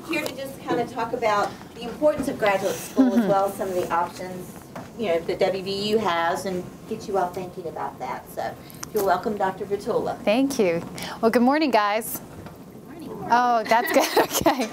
here to just kind of talk about the importance of graduate school as well as some of the options, you know, that WVU has, and get you all thinking about that. So you're welcome, Dr. Vitula. Thank you. Well, good morning, guys. Good morning. Oh, that's good. Okay.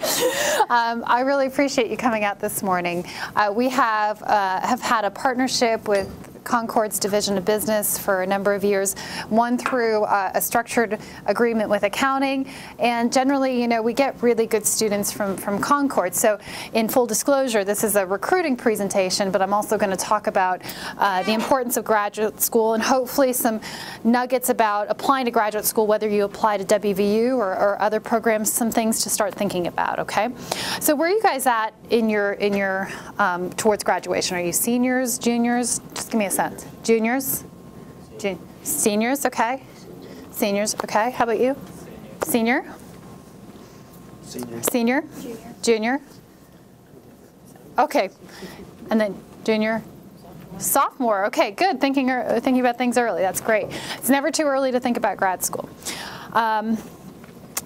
I really appreciate you coming out this morning. We have had a partnership with Concord's Division of Business for a number of years, one through a structured agreement with accounting, and generally, you know, we get really good students from Concord. So in full disclosure, this is a recruiting presentation, but I'm also going to talk about the importance of graduate school and hopefully some nuggets about applying to graduate school, whether you apply to WVU or other programs, some things to start thinking about, okay? So where are you guys at in your towards graduation? Are you seniors, juniors? Just give me a sense. Juniors? Seniors, okay. Seniors, okay. How about you? Senior? Senior? Junior? Okay. And then junior? Sophomore, okay, good. Thinking about things early, that's great. It's never too early to think about grad school.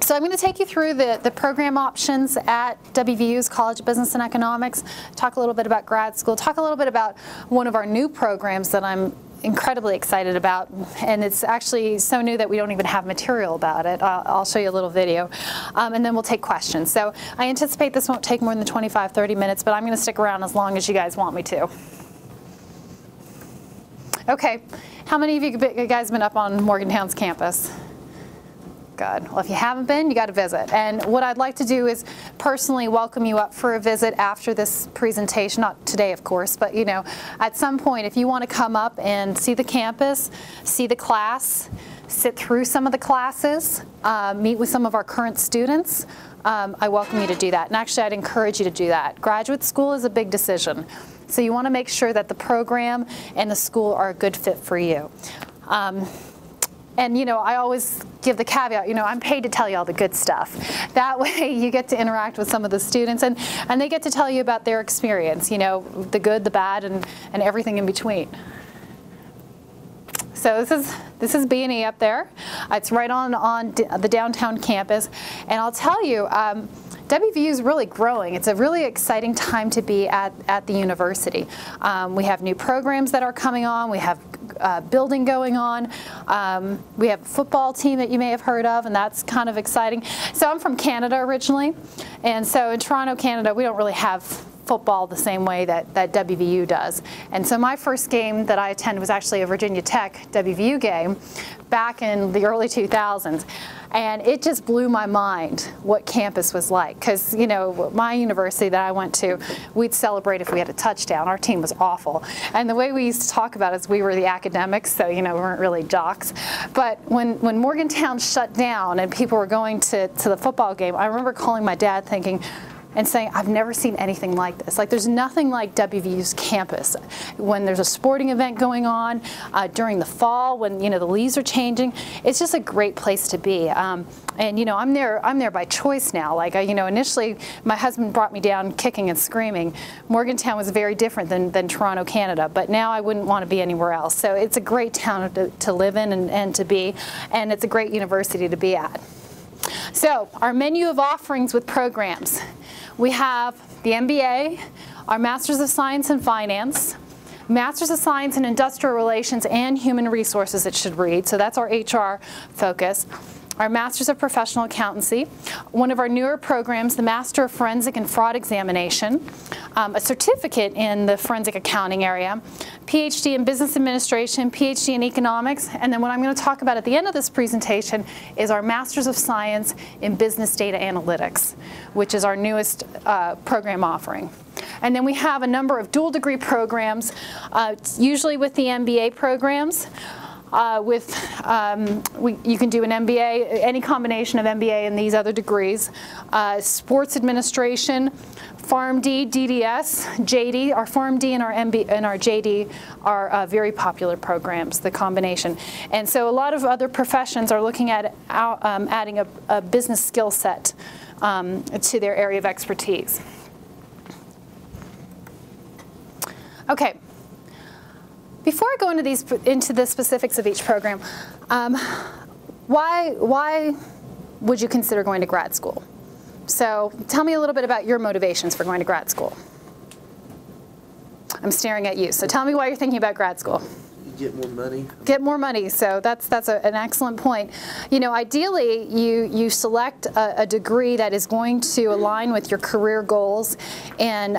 So I'm going to take you through the program options at WVU's College of Business and Economics, talk a little bit about grad school, talk a little bit about one of our new programs that I'm incredibly excited about, and it's actually so new that we don't even have material about it. I'll show you a little video, and then we'll take questions. So I anticipate this won't take more than 25-30 minutes, but I'm going to stick around as long as you guys want me to. Okay, how many of you guys been up on Morgantown's campus? Good. Well, if you haven't been, you got to visit. And what I'd like to do is personally welcome you up for a visit after this presentation, not today, of course, but you know, at some point, if you want to come up and see the campus, see the class, sit through some of the classes, meet with some of our current students, I welcome you to do that. And actually, I'd encourage you to do that. Graduate school is a big decision. So you want to make sure that the program and the school are a good fit for you. And, you know, I always give the caveat, you know, I'm paid to tell you all the good stuff. That way you get to interact with some of the students, and they get to tell you about their experience, you know, the good, the bad, and everything in between. So this is B&E up there. It's right on the downtown campus. And I'll tell you, WVU is really growing. It's a really exciting time to be at the university. We have new programs that are coming on. We have building going on. We have a football team that you may have heard of, and that's kind of exciting. So I'm from Canada originally, and so in Toronto, Canada, we don't really have football the same way that WVU does. And so my first game that I attended was actually a Virginia Tech WVU game back in the early 2000s. And it just blew my mind what campus was like. Because, you know, my university that I went to, we'd celebrate if we had a touchdown. Our team was awful. And the way we used to talk about it is we were the academics, so, you know, we weren't really jocks. But when Morgantown shut down and people were going to the football game, I remember calling my dad thinking, and saying, I've never seen anything like this. Like, there's nothing like WVU's campus. When there's a sporting event going on, during the fall, when, you know, the leaves are changing, it's just a great place to be. And, you know, I'm there by choice now. Like, you know, initially, my husband brought me down kicking and screaming. Morgantown was very different than Toronto, Canada, but now I wouldn't want to be anywhere else. So it's a great town to live in and to be, and it's a great university to be at. So, our menu of offerings with programs. We have the MBA, our Masters of Science in Finance, Masters of Science in Industrial Relations and Human Resources it should read, so that's our HR focus. Our Masters of Professional Accountancy, one of our newer programs, the Master of Forensic and Fraud Examination, a certificate in the forensic accounting area, PhD in Business Administration, PhD in Economics, and then what I'm going to talk about at the end of this presentation is our Masters of Science in Business Data Analytics, which is our newest program offering. And then we have a number of dual degree programs, usually with the MBA programs. You can do an MBA, any combination of MBA and these other degrees. Sports Administration, PharmD, DDS, JD. Our PharmD and our JD are very popular programs, the combination. And so a lot of other professions are looking at adding a business skill set to their area of expertise. Okay. Before I go into the specifics of each program, why would you consider going to grad school? So tell me a little bit about your motivations for going to grad school. I'm staring at you, so tell me why you're thinking about grad school. Get more money. Get more money, so that's an excellent point. You know, ideally, you select a degree that is going to align with your career goals and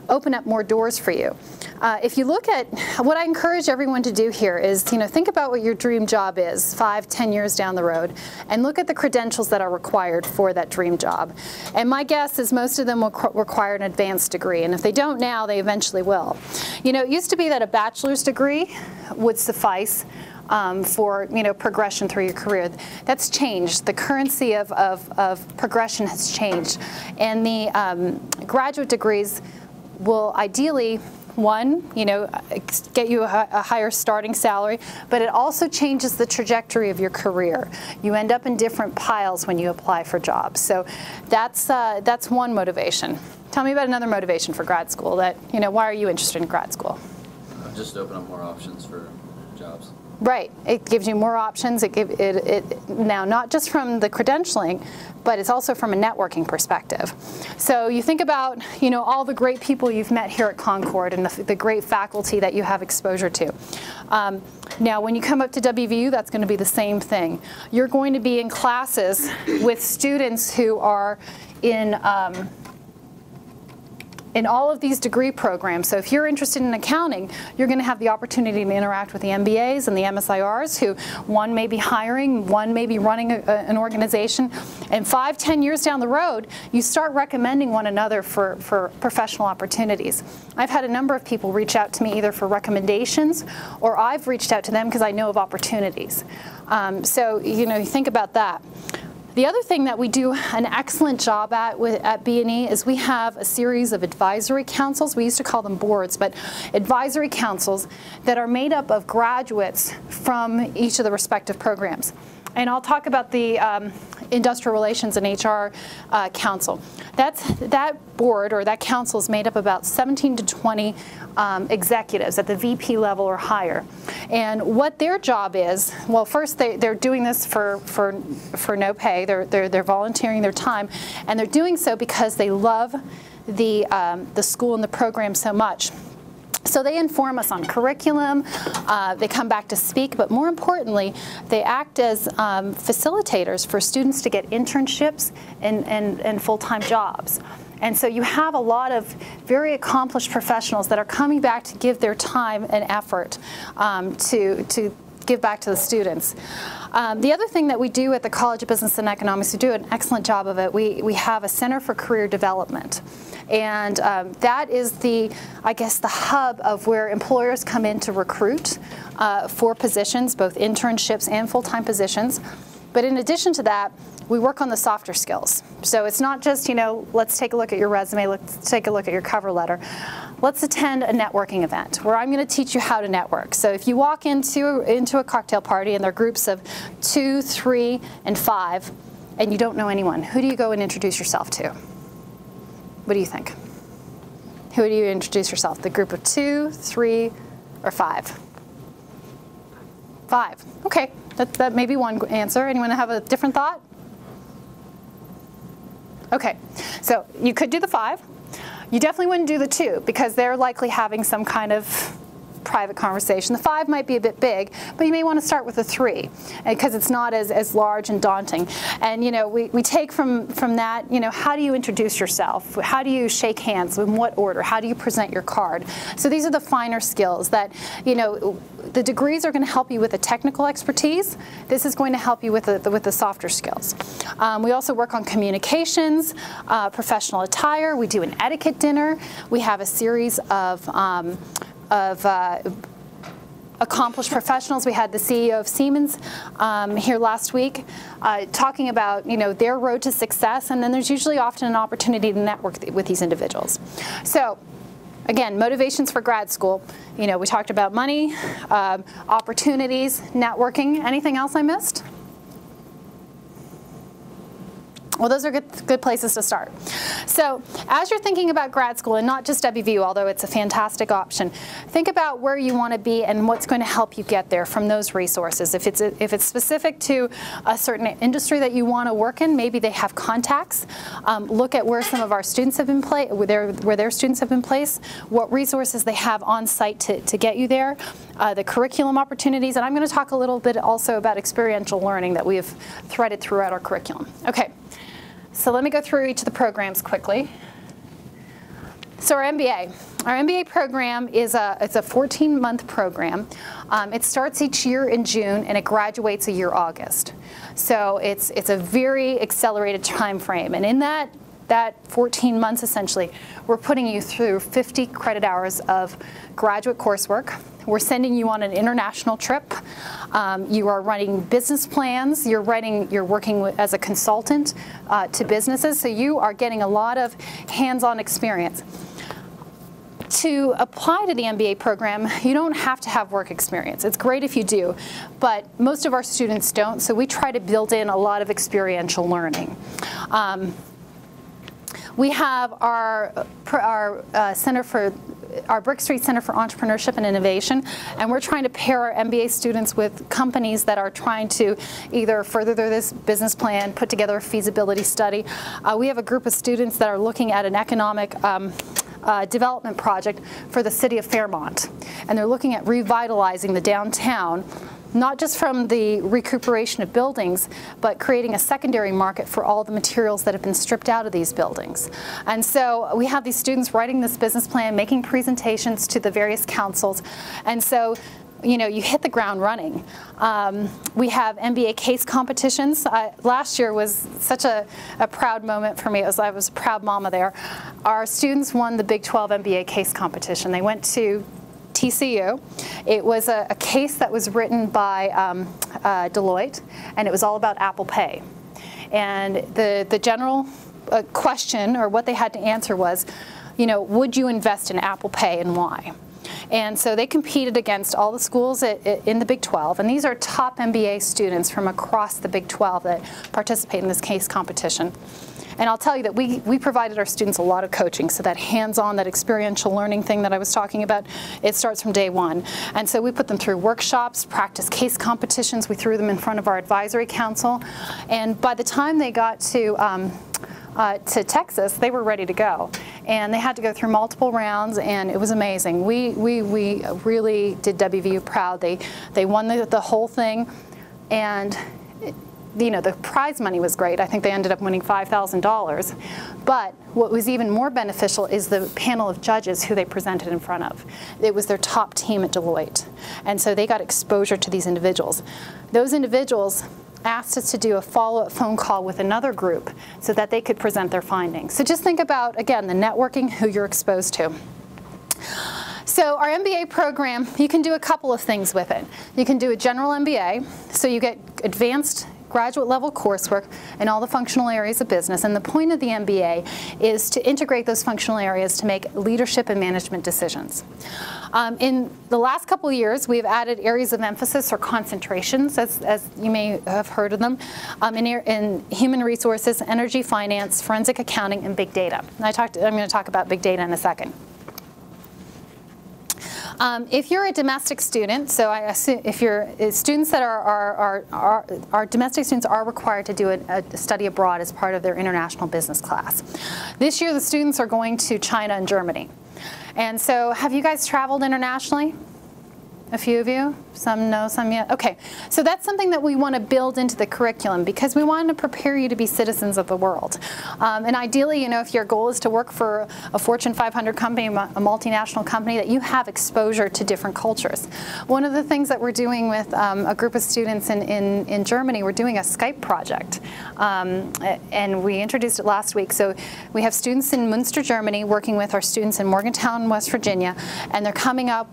open up more doors for you. If you look at what I encourage everyone to do here is, think about what your dream job is 5, 10 years down the road, and look at the credentials that are required for that dream job. And my guess is most of them will require an advanced degree, and if they don't now, they eventually will. It used to be that a bachelor's degree would suffice for progression through your career. That's changed. The currency of progression has changed, and the graduate degrees will ideally, one, get you a higher starting salary, but it also changes the trajectory of your career. You end up in different piles when you apply for jobs. So that's one motivation. Tell me about another motivation for grad school. Why are you interested in grad school? Just open up more options for jobs. Right. It gives you more options. Now, not just from the credentialing, but it's also from a networking perspective. So you think about, all the great people you've met here at Concord and the great faculty that you have exposure to. Now, when you come up to WVU, that's going to be the same thing. You're going to be in classes with students who are in all of these degree programs. So if you're interested in accounting, you're going to have the opportunity to interact with the MBAs and the MSIRs, who one may be hiring, one may be running an organization. And 5, 10 years down the road, you start recommending one another for professional opportunities. I've had a number of people reach out to me either for recommendations, or I've reached out to them because I know of opportunities. So you think about that. The other thing that we do an excellent job at B&E is we have a series of advisory councils. We used to call them boards, but advisory councils that are made up of graduates from each of the respective programs. And I'll talk about the Industrial Relations and HR Council. That board or that council is made up of about 17 to 20 executives at the VP level or higher. And what their job is, well, first they're doing this for no pay. They're volunteering their time, and they're doing so because they love the school and the program so much. So they inform us on curriculum, they come back to speak, but more importantly, they act as facilitators for students to get internships and full-time jobs. And so you have a lot of very accomplished professionals that are coming back to give their time and effort to give back to the students. The other thing that we do at the College of Business and Economics, we do an excellent job of it. We have a Center for Career Development. And that is the hub of where employers come in to recruit for positions, both internships and full-time positions. But in addition to that, we work on the softer skills. So it's not just, let's take a look at your resume, let's take a look at your cover letter. Let's attend a networking event where I'm going to teach you how to network. So if you walk into a cocktail party and there are groups of 2, 3, and 5, and you don't know anyone, who do you go and introduce yourself to? What do you think? Who do you introduce yourself? The group of 2, 3, or 5? 5. Okay, that may be one answer. Anyone have a different thought? Okay, so you could do the 5. You definitely wouldn't do the 2 because they're likely having some kind of private conversation. The 5 might be a bit big, but you may want to start with the 3 because it's not as large and daunting. And we take from that, how do you introduce yourself? How do you shake hands? In what order? How do you present your card? So these are the finer skills that, the degrees are going to help you with the technical expertise. This is going to help you with the softer skills. We also work on communications, professional attire. We do an etiquette dinner. We have a series of accomplished professionals. We had the CEO of Siemens here last week talking about their road to success, and then there's usually often an opportunity to network with these individuals. So again, motivations for grad school. We talked about money, opportunities, networking. Anything else I missed? Well, those are good places to start. So as you're thinking about grad school, and not just WVU, although it's a fantastic option, think about where you want to be and what's going to help you get there from those resources. If it's specific to a certain industry that you want to work in, maybe they have contacts. Look at where some of our students have been where their students have been placed, what resources they have on site to get you there, the curriculum opportunities, and I'm going to talk a little bit also about experiential learning that we have threaded throughout our curriculum. Okay. So let me go through each of the programs quickly. So our MBA. Our MBA program it's a 14-month program. It starts each year in June and it graduates a year August. So it's a very accelerated time frame. And in that 14 months essentially, we're putting you through 50 credit hours of graduate coursework. We're sending you on an international trip. You are writing business plans. You're working as a consultant to businesses. So you are getting a lot of hands-on experience. To apply to the MBA program, you don't have to have work experience. It's great if you do, but most of our students don't. So we try to build in a lot of experiential learning. We have our Brick Street Center for Entrepreneurship and Innovation, and we're trying to pair our MBA students with companies that are trying to either further this business plan, put together a feasibility study. We have a group of students that are looking at an economic development project for the city of Fairmont, and they're looking at revitalizing the downtown, not just from the recuperation of buildings, but creating a secondary market for all the materials that have been stripped out of these buildings. And so we have these students writing this business plan, making presentations to the various councils, and so you hit the ground running. We have MBA case competitions. Last year was such a proud moment for me. I was a proud mama there. Our students won the Big 12 MBA case competition. They went to TCU. It was a case that was written by Deloitte, and it was all about Apple Pay. And the general question, or what they had to answer was, would you invest in Apple Pay and why? And so they competed against all the schools in the Big 12, and these are top MBA students from across the Big 12 that participate in this case competition. And I'll tell you that we provided our students a lot of coaching, so that hands-on, that experiential learning thing that I was talking about, it starts from day one. And so we put them through workshops, practice case competitions, we threw them in front of our advisory council, and by the time they got to Texas, they were ready to go. And they had to go through multiple rounds, and it was amazing. We really did WVU proud. They won the whole thing, and the prize money was great. I think they ended up winning $5,000. But what was even more beneficial is the panel of judges who they presented in front of. It was their top team at Deloitte. And so they got exposure to these individuals. Those individuals asked us to do a follow-up phone call with another group so that they could present their findings. So just think about, again, the networking, who you're exposed to. So our MBA program, you can do a couple of things with it. You can do a general MBA, so you get advanced graduate level coursework in all the functional areas of business, and the point of the MBA is to integrate those functional areas to make leadership and management decisions. In the last couple of years, we've added areas of emphasis or concentrations, as you may have heard of them, in human resources, energy, finance, forensic accounting, and big data. And I'm going to talk about big data in a second. If you're a domestic student, so I assume if you're students that are domestic students are required to do a study abroad as part of their international business class. This year the students are going to China and Germany. And so have you guys traveled internationally? A few of you? Some no, some yet? Okay, so that's something that we want to build into the curriculum because we want to prepare you to be citizens of the world. And ideally, if your goal is to work for a Fortune 500 company, a multinational company, that you have exposure to different cultures. One of the things that we're doing with a group of students in Germany, we're doing a Skype project. And we introduced it last week. So we have students in Münster, Germany, working with our students in Morgantown, West Virginia, and they're coming up,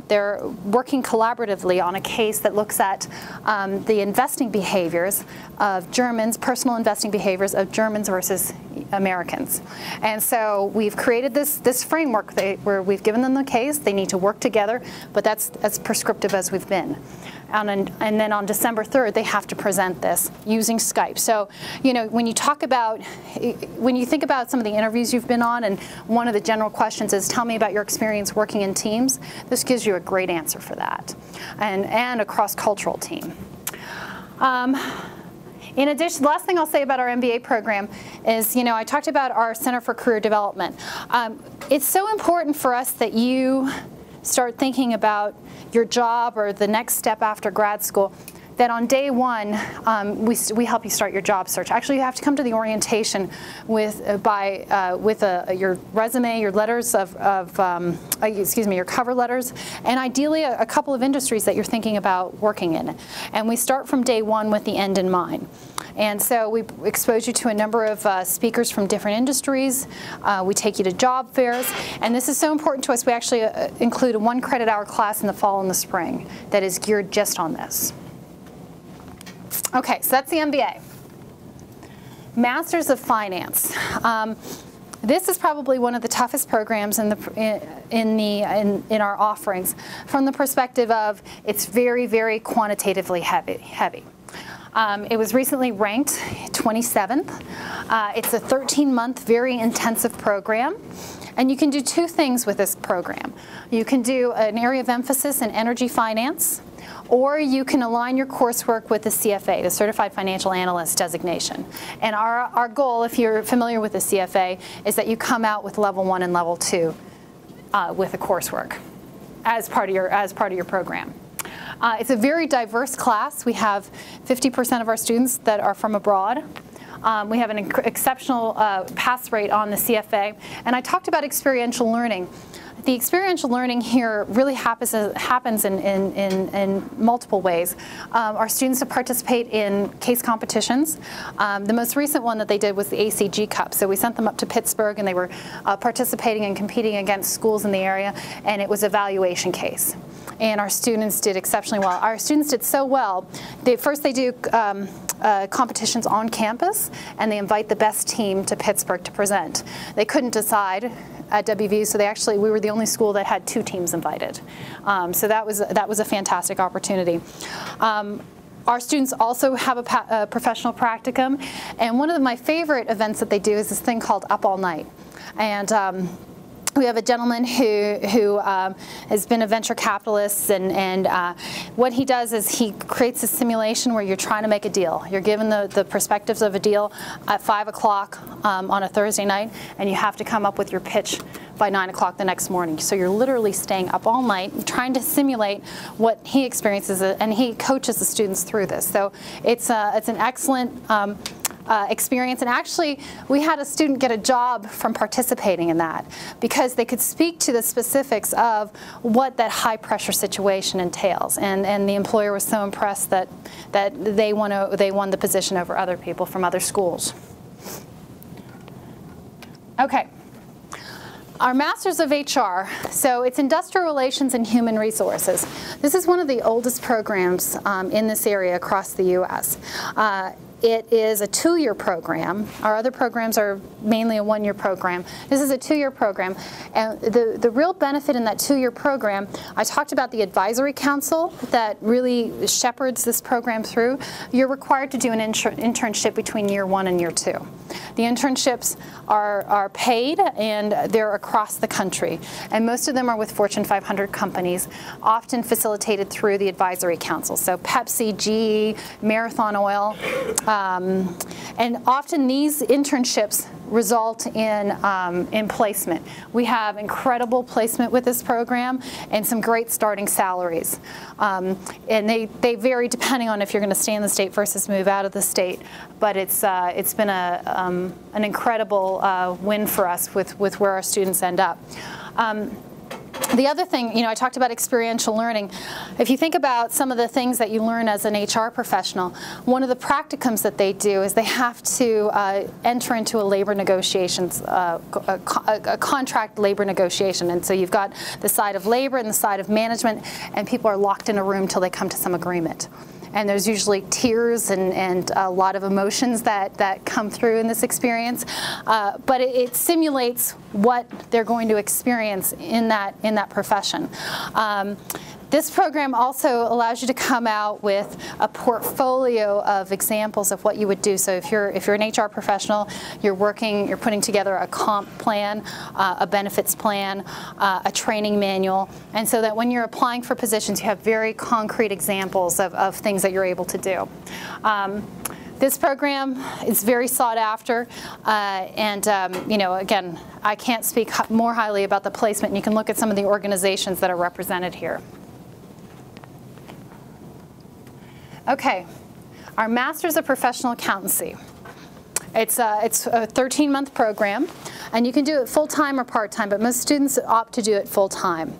they're working collaboratively on a case that looks at the investing behaviors of Germans, personal investing behaviors of Germans versus Americans. And so we've created this framework where we've given them the case. They need to work together, but that's as prescriptive as we've been. And then on December 3rd, they have to present this using Skype. So, you know, when you think about some of the interviews you've been on, and one of the general questions is, tell me about your experience working in teams, this gives you a great answer for that, and a cross-cultural team. In addition, the last thing I'll say about our MBA program is, you know, I talked about our Center for Career Development. It's so important for us that you start thinking about your job or the next step after grad school, that on day one, we help you start your job search. Actually, you have to come to the orientation with your resume, your letters your cover letters, and ideally a couple of industries that you're thinking about working in. And we start from day one with the end in mind. And so we expose you to a number of speakers from different industries. We take you to job fairs. And this is so important to us, we actually include a 1 credit hour class in the fall and the spring that is geared just on this. Okay, so that's the MBA. Masters of Finance. This is probably one of the toughest programs in our offerings, from the perspective of it's very, very quantitatively heavy. It was recently ranked 27th. It's a 13-month, very intensive program. And you can do two things with this program. You can do an area of emphasis in energy finance, or you can align your coursework with the CFA, the Certified Financial Analyst designation. And our goal, if you're familiar with the CFA, is that you come out with level 1 and level 2 with the coursework as part of your program. It's a very diverse class. We have 50% of our students that are from abroad. We have an exceptional pass rate on the CFA. And I talked about experiential learning. The experiential learning here really happens in multiple ways. Our students participate in case competitions. The most recent one that they did was the ACG Cup. So we sent them up to Pittsburgh, and they were participating and competing against schools in the area, and it was a valuation case. And our students did exceptionally well. Our students did so well. First they do competitions on campus, and they invite the best team to Pittsburgh to present. They couldn't decide at WVU, so we were the only school that had 2 teams invited. So that was a fantastic opportunity. Our students also have a professional practicum, and one of my favorite events that they do is this thing called Up All Night. And we have a gentleman who has been a venture capitalist, and what he does is he creates a simulation where you're trying to make a deal. You're given the perspectives of a deal at 5 o'clock on a Thursday night, and you have to come up with your pitch by 9 o'clock the next morning. So you're literally staying up all night trying to simulate what he experiences, and he coaches the students through this. So it's an excellent experience, and actually we had a student get a job from participating in that because they could speak to the specifics of what that high pressure situation entails, and the employer was so impressed that they won the position over other people from other schools. Okay. Our Masters of HR, so it's Industrial Relations and Human Resources. This is one of the oldest programs in this area across the U.S. It is a 2-year program. Our other programs are mainly a 1-year program. This is a 2-year program. And the real benefit in that 2-year program, I talked about the advisory council that really shepherds this program through. You're required to do an internship between year 1 and year 2. The internships are paid, and they're across the country. And most of them are with Fortune 500 companies, often facilitated through the advisory council. So Pepsi, GE, Marathon Oil. And often these internships result in placement. We have incredible placement with this program and some great starting salaries. And they vary depending on if you're going to stay in the state versus move out of the state. But it's been an incredible win for us with where our students end up. The other thing, I talked about experiential learning. If you think about some of the things that you learn as an HR professional, one of the practicums that they do is they have to enter into a labor negotiations, a contract labor negotiation. And so you've got the side of labor and the side of management, and people are locked in a room till they come to some agreement. And there's usually tears and a lot of emotions that come through in this experience. But it simulates what they're going to experience in that profession. This program also allows you to come out with a portfolio of examples of what you would do. So if you're an HR professional, you're putting together a comp plan, a benefits plan, a training manual, and so that when you're applying for positions, you have very concrete examples of things that you're able to do. This program is very sought after, and again, I can't speak more highly about the placement. You can look at some of the organizations that are represented here. Okay, our Masters of Professional Accountancy. It's a 13-month program, and you can do it full-time or part-time, but most students opt to do it full-time.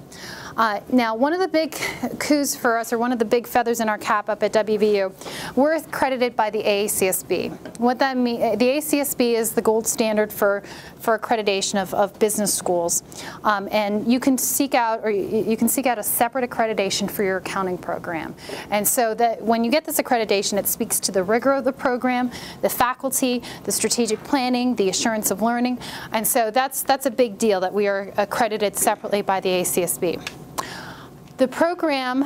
Now, one of the big coups for us, or one of the big feathers in our cap up at WVU, we're accredited by the AACSB. What that means, the AACSB is the gold standard for accreditation of business schools, and you can seek out a separate accreditation for your accounting program. And so that when you get this accreditation, it speaks to the rigor of the program, the faculty, the strategic planning, the assurance of learning, and so that's a big deal that we are accredited separately by the AACSB. The program,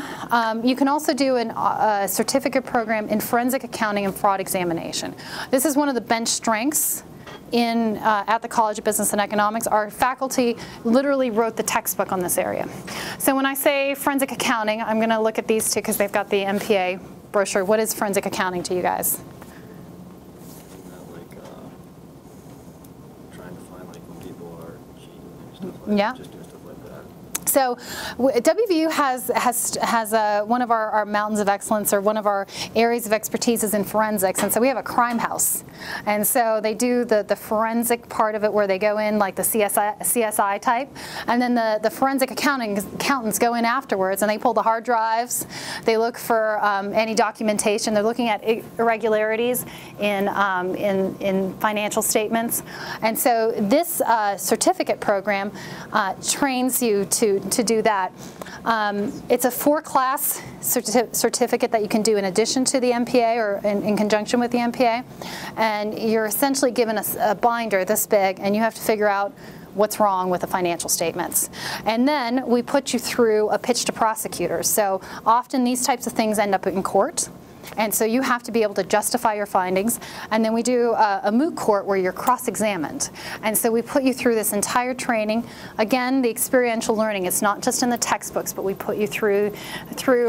you can also do a certificate program in forensic accounting and fraud examination. This is one of the bench strengths at the College of Business and Economics. Our faculty literally wrote the textbook on this area. So when I say forensic accounting, I'm going to look at these two because they've got the MPA brochure. What is forensic accounting to you guys? Trying to find when people are cheating and stuff like Yeah. Just doing stuff like that. So WVU has one of our mountains of excellence, or one of our areas of expertise is in forensics, and so we have a crime house. And so they do the forensic part of it where they go in like the CSI type, and then the forensic accountants go in afterwards and they pull the hard drives, they look for any documentation, they're looking at irregularities in financial statements. And so this certificate program trains you to do that. It's a 4-class certificate that you can do in addition to the MPA or in conjunction with the MPA. And you're essentially given a binder this big, and you have to figure out what's wrong with the financial statements. And then we put you through a pitch to prosecutors. So often these types of things end up in court. And so you have to be able to justify your findings. And then we do a moot court where you're cross-examined. And so we put you through this entire training. Again, the experiential learning, it's not just in the textbooks, but we put you through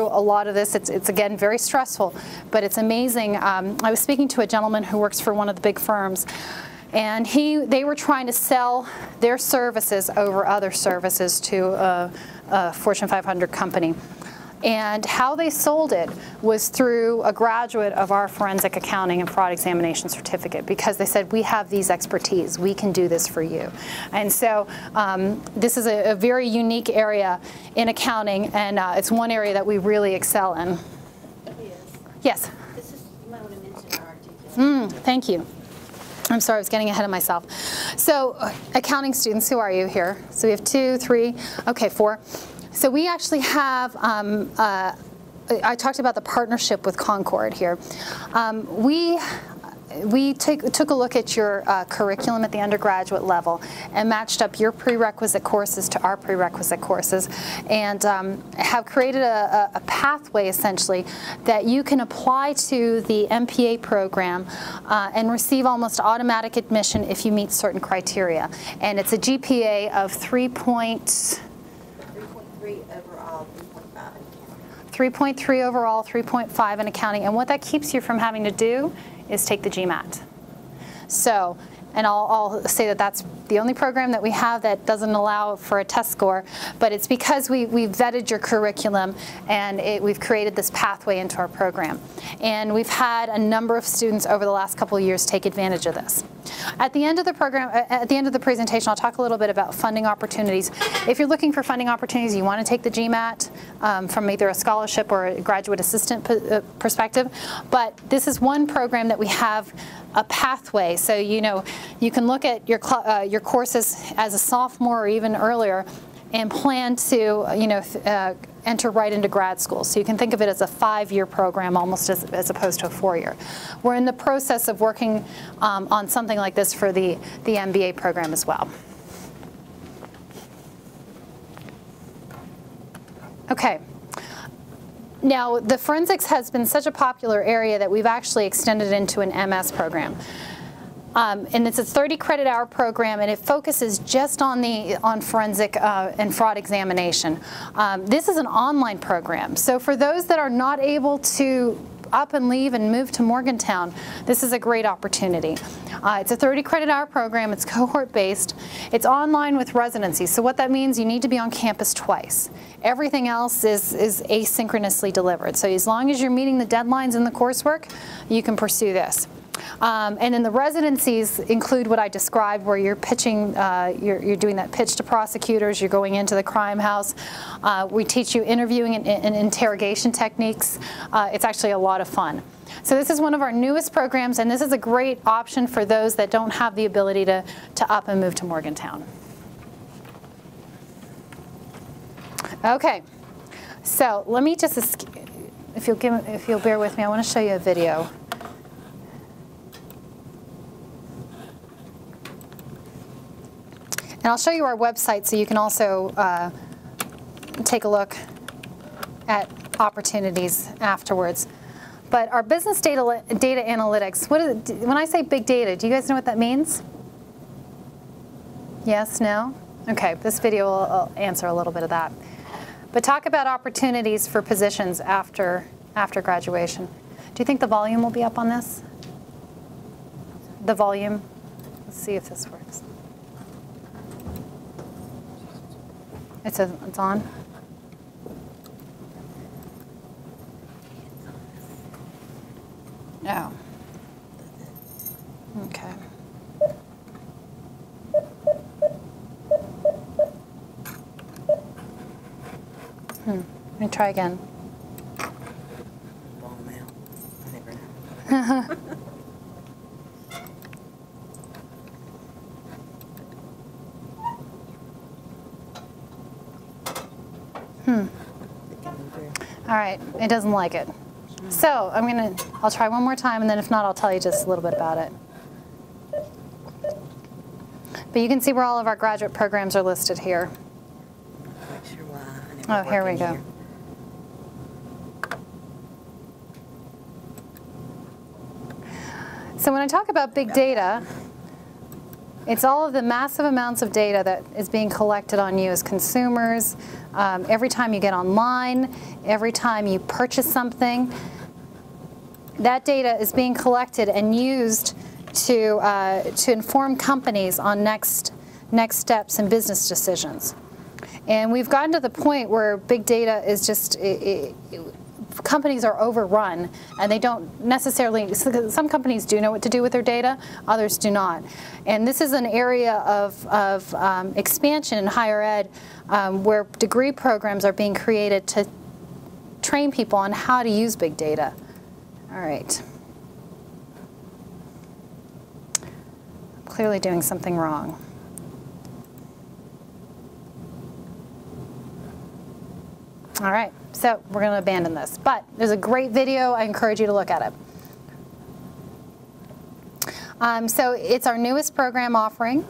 a lot of this. It's again, very stressful, but it's amazing. I was speaking to a gentleman who works for one of the big firms, and they were trying to sell their services over other services to a Fortune 500 company. And how they sold it was through a graduate of our forensic accounting and fraud examination certificate, because they said, we have these expertise, we can do this for you. And so this is a very unique area in accounting, and it's one area that we really excel in. Yes? This is, you might want to mention our articulation. Thank you. I'm sorry, I was getting ahead of myself. So accounting students, who are you here? So we have 2, 3, okay, 4. So we actually have, I talked about the partnership with Concord here. We took a look at your curriculum at the undergraduate level and matched up your prerequisite courses to our prerequisite courses, and have created a pathway essentially that you can apply to the MPA program and receive almost automatic admission if you meet certain criteria. And it's a GPA of 3.3 overall, 3.5 in accounting. And what that keeps you from having to do is take the GMAT. So, and I'll say that that's the only program that we have that doesn't allow for a test score, but it's because we vetted your curriculum, and we've created this pathway into our program. And we've had a number of students over the last couple of years take advantage of this. At the end of the program, at the end of the presentation, I'll talk a little bit about funding opportunities. If you're looking for funding opportunities, you want to take the GMAT from either a scholarship or a graduate assistant perspective. But this is one program that we have a pathway. So you can look at your courses as a sophomore or even earlier, and plan to enter right into grad school. So you can think of it as a 5-year program almost as opposed to a 4-year. We're in the process of working on something like this for the MBA program as well. Okay, Now, the forensics has been such a popular area that we've actually extended it into an MS program. And it's a 30 credit hour program, and it focuses just on forensic and fraud examination. This is an online program. So for those that are not able to up and leave and move to Morgantown, this is a great opportunity. It's a 30 credit hour program. It's cohort based. It's online with residency. So what that means, you need to be on campus twice. Everything else is asynchronously delivered. So as long as you're meeting the deadlines in the coursework, you can pursue this. And then the residencies include what I described, where you're pitching, you're doing that pitch to prosecutors, you're going into the crime house. We teach you interviewing and interrogation techniques. It's actually a lot of fun. So this is one of our newest programs, and this is a great option for those that don't have the ability to up and move to Morgantown. Okay, so let me just, if you'll bear with me, I want to show you a video. And I'll show you our website so you can also take a look at opportunities afterwards. But our business data analytics, what is it, when I say big data, do you guys know what that means? Yes, no? Okay, this video will answer a little bit of that. But talk about opportunities for positions after graduation. Do you think the volume will be up on this? The volume? Let's see if this works. It's on? Oh. Okay. Let me try again. Ball mail. I never know. All right, it doesn't like it. So I'll try one more time, and then if not, I'll tell you just a little bit about it. But you can see where all of our graduate programs are listed here. Not sure why. I never Oh, here we work go. in here. So when I talk about big data, it's all of the massive amounts of data that is being collected on you as consumers. Every time you get online, every time you purchase something, that data is being collected and used to inform companies on next steps in business decisions. And we've gotten to the point where big data is just, companies are overrun, and they don't necessarily, some companies do know what to do with their data, others do not. And this is an area of expansion in higher ed where degree programs are being created to train people on how to use big data. All right. I'm clearly doing something wrong. All right, so we're going to abandon this. But there's a great video. I encourage you to look at it. So it's our newest program offering.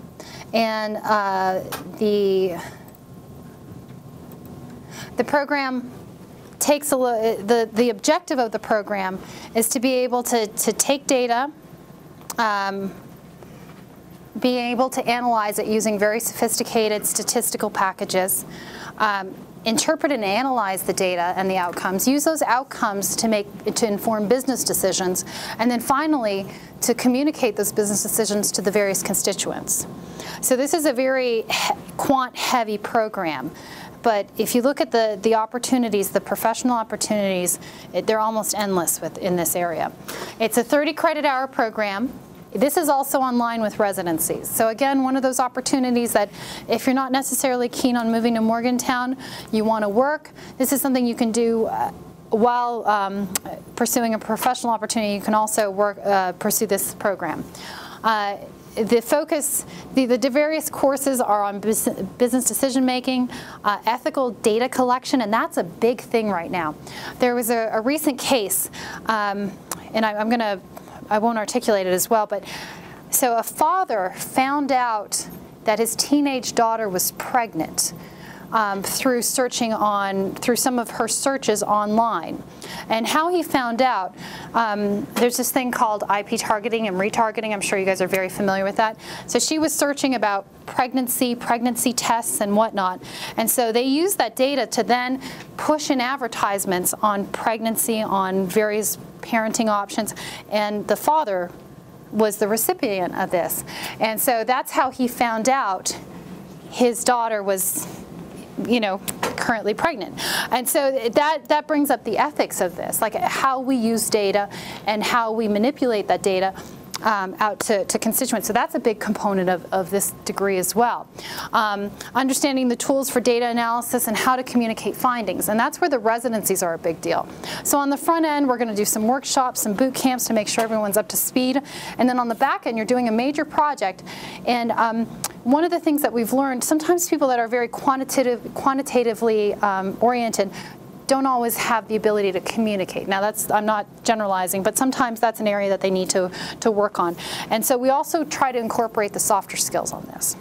And the program takes the objective of the program is to be able to take data, being able to analyze it using very sophisticated statistical packages, interpret and analyze the data and the outcomes, use those outcomes to inform business decisions, and then finally to communicate those business decisions to the various constituents. So this is a very quant-heavy program. But if you look at the opportunities, the professional opportunities, they're almost endless in this area. It's a 30 credit hour program. This is also online with residencies. So again, one of those opportunities that if you're not necessarily keen on moving to Morgantown, you want to work, this is something you can do while pursuing a professional opportunity. You can also pursue this program. The focus, the various courses are on business decision making, ethical data collection, and that's a big thing right now. There was a recent case, and I won't articulate it as well, but so a father found out that his teenage daughter was pregnant through some of her searches online. And how he found out, there's this thing called IP targeting and retargeting. I'm sure you guys are very familiar with that. So she was searching about pregnancy tests and whatnot. And so they used that data to then push in advertisements on pregnancy, on various parenting options, and the father was the recipient of this. And so that's how he found out his daughter was, currently pregnant. And so that brings up the ethics of this, like how we use data and how we manipulate that data out to constituents. So that's a big component of this degree as well. Understanding the tools for data analysis and how to communicate findings. And that's where the residencies are a big deal. So on the front end, we're going to do some workshops, some boot camps to make sure everyone's up to speed. And then on the back end, you're doing a major project. And one of the things that we've learned, sometimes people that are very quantitatively oriented don't always have the ability to communicate. Now I'm not generalizing, but sometimes that's an area that they need to work on. And so we also try to incorporate the softer skills on this.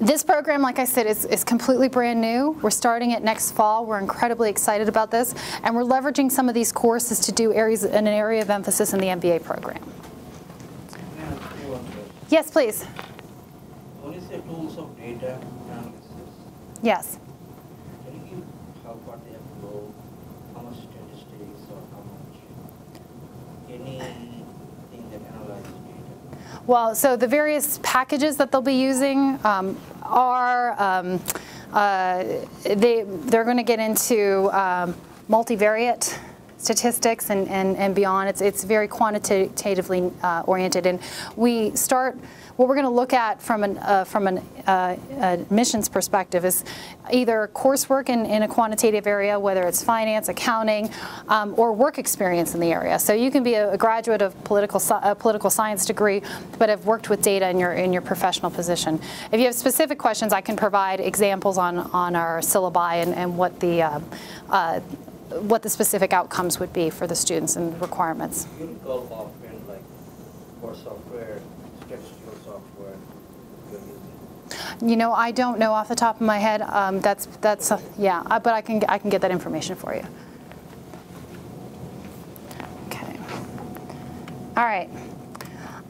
This program, like I said, is completely brand new. We're starting it next fall. We're incredibly excited about this. And we're leveraging some of these courses to do an area of emphasis in the MBA program. Yes, please. When you say tools of data analysis, yes. can you give what they have to go, how much statistics or how much, anything that analyzes data? Well, so the various packages that they'll be using are, they're going to get into multivariate statistics and beyond. It's very quantitatively oriented, and we start. What we're going to look at from an admissions perspective is either coursework in a quantitative area, whether it's finance, accounting, or work experience in the area. So you can be a graduate of political science degree, but have worked with data in your professional position. If you have specific questions, I can provide examples on our syllabi and what the specific outcomes would be for the students and requirements. You recall offhand, like for software, statistical software you're using? I don't know off the top of my head. Yeah, but I can get that information for you. Okay. All right.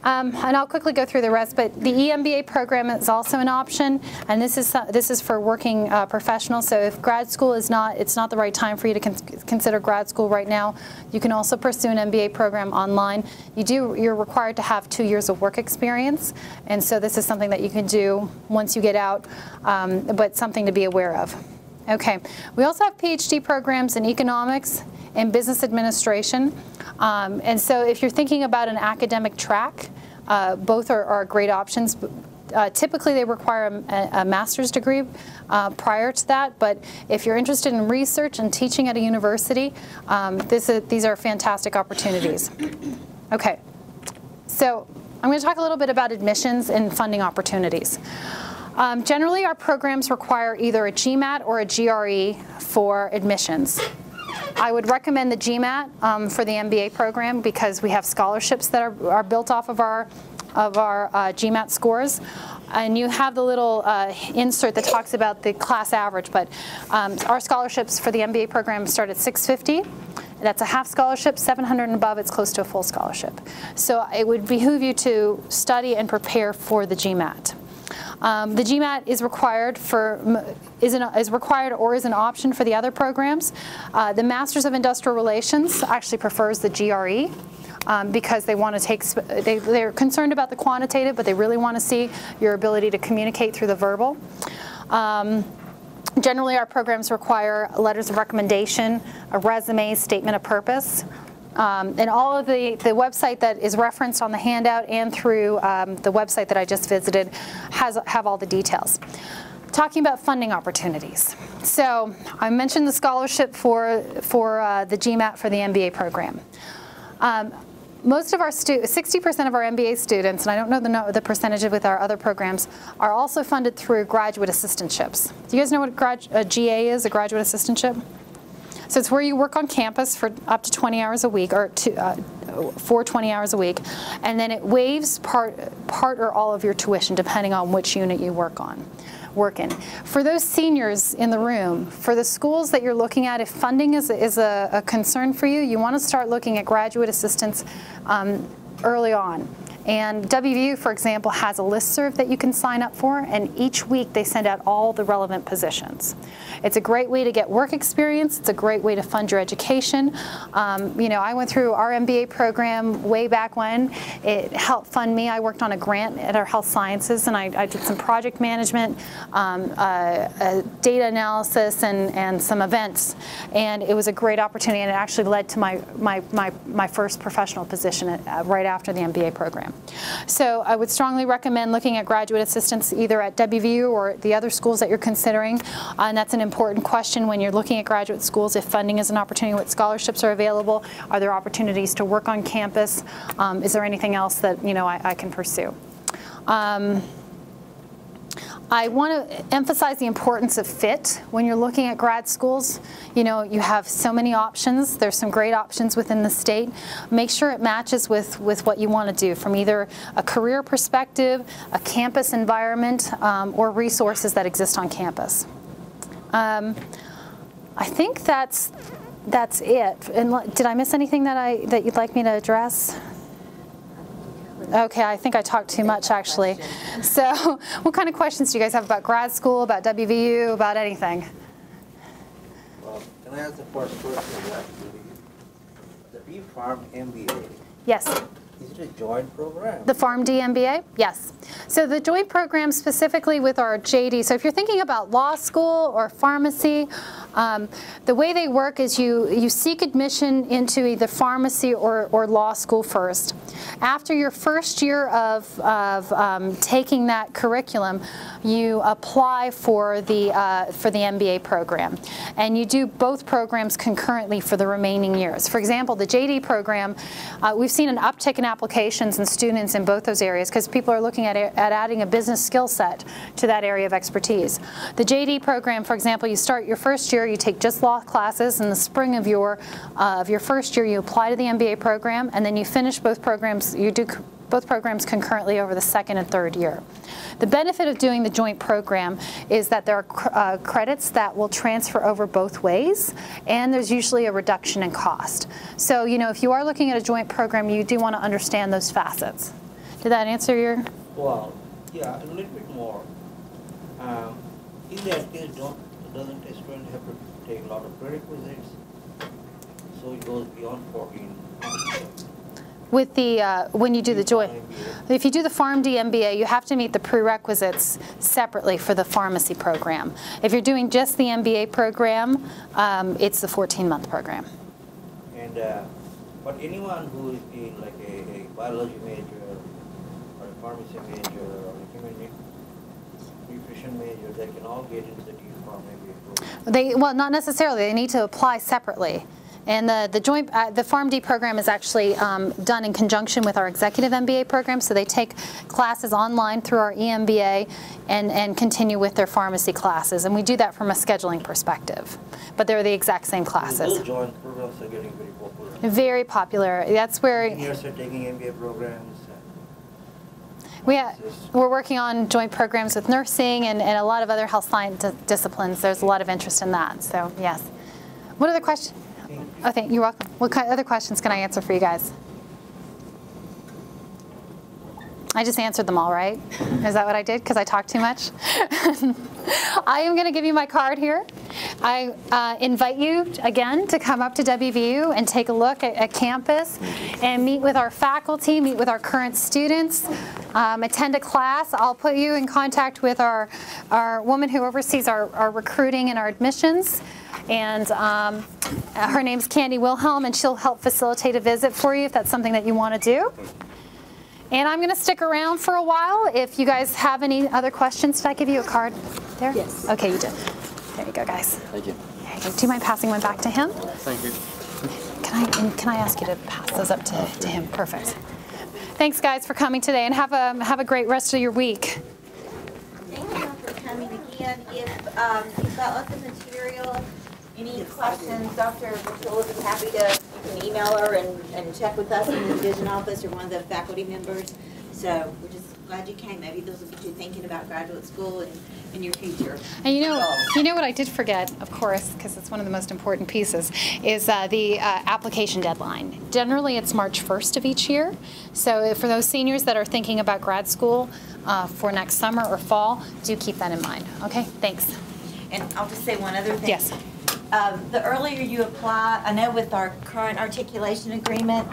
And I'll quickly go through the rest, but the EMBA program is also an option, and this is for working professionals. So if grad school it's not the right time for you to consider grad school right now, you can also pursue an MBA program online. You're required to have 2 years of work experience, and so this is something that you can do once you get out, but something to be aware of. Okay, we also have PhD programs in economics and business administration. And so if you're thinking about an academic track, both are great options. Typically they require a master's degree prior to that, but if you're interested in research and teaching at a university, these are fantastic opportunities. Okay, so I'm going to talk a little bit about admissions and funding opportunities. Generally, our programs require either a GMAT or a GRE for admissions. I would recommend the GMAT for the MBA program because we have scholarships that are built off of our GMAT scores. And you have the little insert that talks about the class average, but our scholarships for the MBA program start at $650. That's a half scholarship. 700 and above, it's close to a full scholarship. So it would behoove you to study and prepare for the GMAT. The GMAT is required or is an option for the other programs. The Masters of Industrial Relations actually prefers the GRE because they want to take. They're concerned about the quantitative, but they really want to see your ability to communicate through the verbal. Generally, our programs require letters of recommendation, a resume, statement of purpose. And all of the website that is referenced on the handout and through the website that I just visited have all the details. Talking about funding opportunities. So I mentioned the scholarship for the GMAT for the MBA program. Most of our 60% of our MBA students, and I don't know the percentage with our other programs, are also funded through graduate assistantships. Do you guys know what a GA is, a graduate assistantship? So it's where you work on campus for up to 20 hours a week, or for 20 hours a week, and then it waives part or all of your tuition depending on which unit you work in. For those seniors in the room, for the schools that you're looking at, if funding is a concern for you, you want to start looking at graduate assistance early on. And WVU, for example, has a listserv that you can sign up for, and each week they send out all the relevant positions. It's a great way to get work experience. It's a great way to fund your education. You know, I went through our MBA program way back when. It helped fund me. I worked on a grant at our health sciences, and I did some project management, data analysis, and some events. And it was a great opportunity, and it actually led to my first professional position right after the MBA program. So I would strongly recommend looking at graduate assistance either at WVU or the other schools that you're considering. And that's an important question when you're looking at graduate schools. If funding is an opportunity, what scholarships are available? Are there opportunities to work on campus? Is there anything else that, you know, I can pursue? I want to emphasize the importance of fit when you're looking at grad schools. You know, you have so many options. There's some great options within the state. Make sure it matches with what you want to do from either a career perspective, a campus environment, or resources that exist on campus. I think that's it. And did I miss anything that you'd like me to address? Okay, I think I talked too much, actually. So what kind of questions do you guys have about grad school, about WVU, about anything? Well, can I ask the first question? The B-Farm MBA, Yes. is it a joint program? The PharmD MBA? Yes. So the joint program specifically with our JD, so if you're thinking about law school or pharmacy, the way they work is you seek admission into either pharmacy or law school first. After your first year of taking that curriculum, you apply for the MBA program. And you do both programs concurrently for the remaining years. For example, the JD program, we've seen an uptick in applications and students in both those areas because people are looking at adding a business skill set to that area of expertise. The JD program, for example, you start your first year, you take just law classes. In the spring of your first year, you apply to the MBA program, and then you finish both programs. You do both programs concurrently over the second and third year. The benefit of doing the joint program is that there are credits that will transfer over both ways, and there's usually a reduction in cost. So, you know, if you are looking at a joint program, you do want to understand those facets. Did that answer your? Well, yeah, a little bit more. In that case, doesn't a student have to take a lot of prerequisites? So it goes beyond 14. With the, when you do the joint, if you do the PharmD MBA, you have to meet the prerequisites separately for the pharmacy program. If you're doing just the MBA program, it's the 14-month program. And, but anyone who is in like a biology major, or a pharmacy major, or a human nutrition major, they can all get into the D-Pharm MBA program? Well, not necessarily. They need to apply separately. And the PharmD program is actually done in conjunction with our executive MBA program. So they take classes online through our eMBA and continue with their pharmacy classes. And we do that from a scheduling perspective. But they're the exact same classes. Those joint programs are getting very popular. Very popular. That's where Seniors are taking MBA programs. We're working on joint programs with nursing and a lot of other health science disciplines. There's a lot of interest in that. So yes. What other questions? Okay, you're welcome. What kind of other questions can I answer for you guys? I just answered them all, right? Is that what I did? Because I talked too much? I am going to give you my card here. I invite you, again, to come up to WVU and take a look at campus and meet with our faculty, meet with our current students, attend a class. I'll put you in contact with our woman who oversees our recruiting and our admissions. And her name's Candy Wilhelm, and she'll help facilitate a visit for you if that's something that you want to do. And I'm going to stick around for a while. If you guys have any other questions, did I give you a card there? Yes. Okay, you did. There you go, guys. Thank you. There you go. Do you mind passing one back to him? Thank you. Can I ask you to pass those up to him? Perfect. Thanks, guys, for coming today, and have a great rest of your week. Thank you for coming again. If you've got lots of material Any questions, Dr. Mitchell will be happy to, you can email her and check with us in the division office or one of the faculty members. So we're just glad you came. Maybe those will get you thinking about graduate school and in your future. And you goals. know what I did forget, of course, because it's one of the most important pieces, is the application deadline. Generally, it's March 1st of each year. So for those seniors that are thinking about grad school for next summer or fall, do keep that in mind. Okay, thanks. And I'll just say one other thing. Yes. The earlier you apply, I know with our current articulation agreement,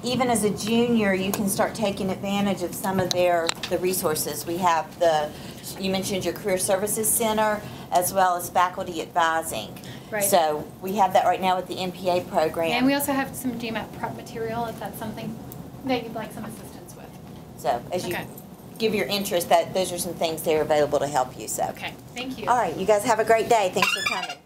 even as a junior, you can start taking advantage of some of the resources. We have you mentioned your Career Services Center, as well as faculty advising. Right. So we have that right now with the MPA program. And we also have some GMAT prep material if that's something that you'd like some assistance with. So as you Okay. give your interest, those are some things that are available to help you. So. Okay, thank you. All right, you guys have a great day. Thanks for coming.